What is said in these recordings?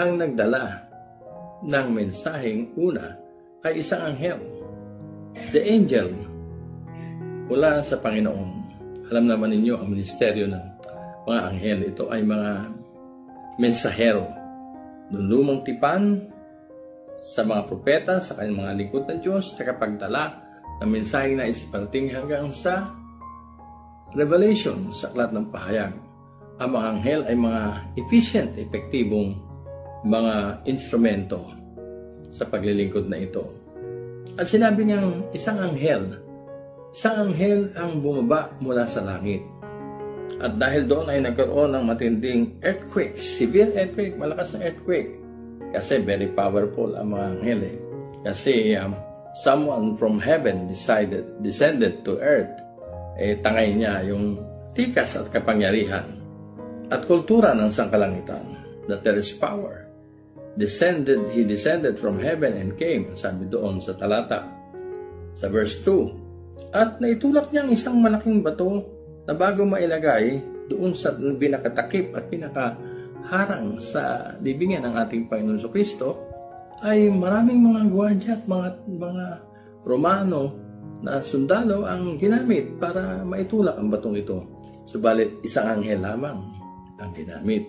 ang nagdala ng mensaheng una ay isang anghel. The angel mula sa Panginoon. Alam naman ninyo ang ministeryo ng mga anghel. Ito ay mga mensahero. Noong lumang tipan sa mga propeta, sa kanyang mga lingkod ng Diyos, sa kapagdala ng mensaheng na isiparating hanggang sa Revelation, sa aklat ng pahayag. Ang mga anghel ay mga efficient, epektibong mga instrumento sa paglilingkod na ito. At sinabi niyang isang anghel ang bumaba mula sa langit. At dahil doon ay nagkaroon ng matinding earthquake, severe earthquake, malakas na earthquake. Kasi very powerful ang mga anghel eh. Kasi someone from heaven descended to earth. Tangay niya yung tikas at kapangyarihan at kultura ng sangkalangitan, that there is power. He descended from heaven and came, sabi doon sa talata, sa verse 2. At naitulak niya ang isang malaking bato na bago mailagay doon sa pinakatakip at pinakaharang sa libingan ng ating Panginoon Kristo, ay maraming mga gwardiya at mga Romano na sundalo ang ginamit para maitulak ang batong ito. Subalit isang anghel lamang ang ginamit,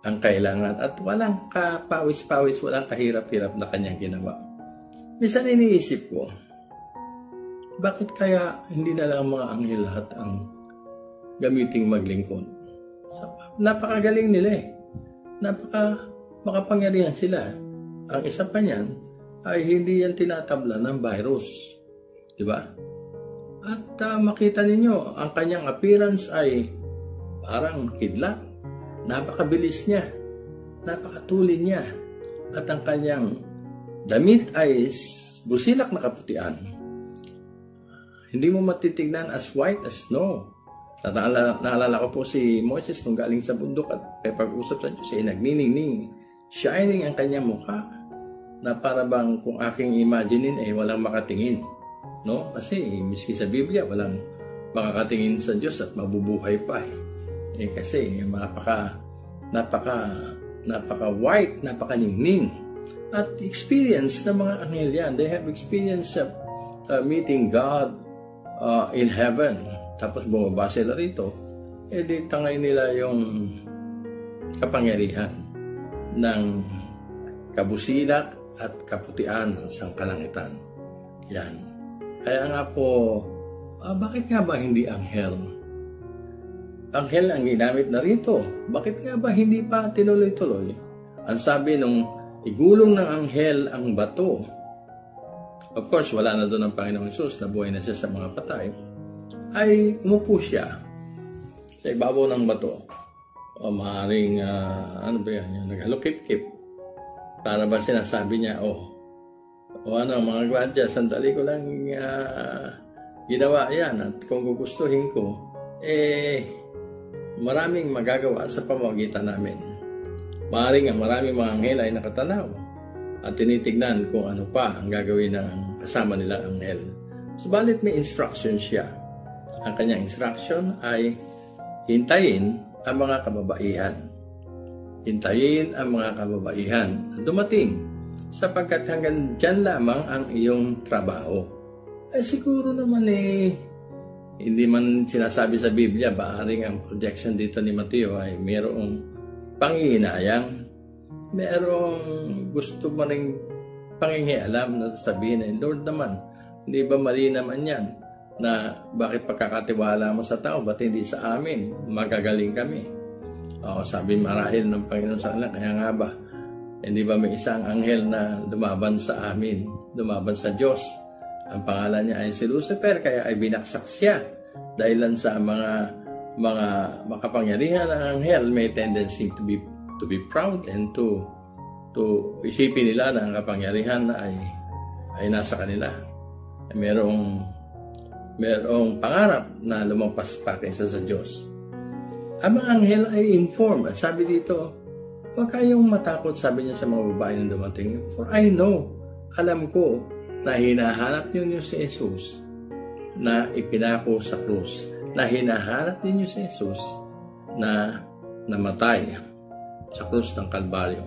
ang kailangan, at walang kapawis-pawis, walang kahirap-hirap na kanyang ginawa. Minsan iniisip ko, bakit kaya hindi na lang mga anghel lahat ang gamiting maglingkod? Napakagaling nila eh. Makapangyarihan sila. Ang isa pa niyan ay hindi yan tinatabla ng virus. Diba? At makita ninyo, ang kanyang appearance ay parang kidlat. Napakabilis niya. Napakatulin niya. At ang kanyang damit ay busilak na kaputian. Hindi mo matitignan as white as snow. Naalala ko po si Moses nung galing sa bundok at kay pag-usap sa Diyos ay nagniningning. Shining ang kanyang mukha na para bang kung aking imaginein ay walang makatingin. No? Kasi miski sa Biblia walang makakatingin sa Diyos at mabubuhay pa. Kasi napaka white, napakaningning. At experience ng mga anghel yan. They have experience of meeting God in heaven. Tapos bumaba sila rito. Di tangay nila yung kapangyarihan ng kabusilak at kaputian ng sangkalangitan. Yan. Kaya nga po, bakit nga ba hindi anghel? Anghel ang ginamit na rito. Bakit nga ba hindi pa tinuloy-tuloy? Ang sabi nung igulong ng anghel ang bato. Of course, wala na doon ang Panginoong Hesus, nabuhay na siya sa mga patay. Ay umupo siya sa ibabaw ng bato. O maaaring, naghalukip-kip. Para ba sinasabi niya, mga gwadya, sandali ko lang ginawa yan. At kung gugustuhin ko, maraming magagawa sa pamamagitan namin. Maaaring maraming mga anghel ay nakatanaw at tinitignan kung ano pa ang gagawin ng kasama nila anghel. Subalit may instruction siya. Ang kanyang instruction ay hintayin ang mga kababaihan. Hintayin ang mga kababaihan na dumating sapagkat hanggang dyan lamang ang iyong trabaho. Siguro naman hindi man sinasabi sa Biblia, baaring ang projection dito ni Mateo ay mayroong panghihinayang, mayroong gusto mo ring pangingialam na sasabihin na, Lord naman, hindi ba mali naman yan na bakit pagkakatiwala mo sa tao, ba't hindi sa amin? Magagaling kami. Sabi marahil ng Panginoon sa kanila, kaya nga ba, hindi ba may isang anghel na lumaban sa amin, lumaban sa Diyos? Ang pangalan niya ay si Lucifer, kaya ay binaksak siya. Dahilan sa mga makapangyarihan ng anghel, may tendency to be proud and to isipin nila na ang kapangyarihan ay nasa kanila. Merong pangarap na lumampas pa kaysa sa Diyos. Ang mga anghel ay informed. At sabi dito, huwag kayong matakot, sabi niya sa mga babae na dumating. For I know, alam ko, na hinahanap ninyo si Jesus na ipinako sa krus. Na hinahanap ninyo si Jesus na namatay sa krus ng Kalbaryo.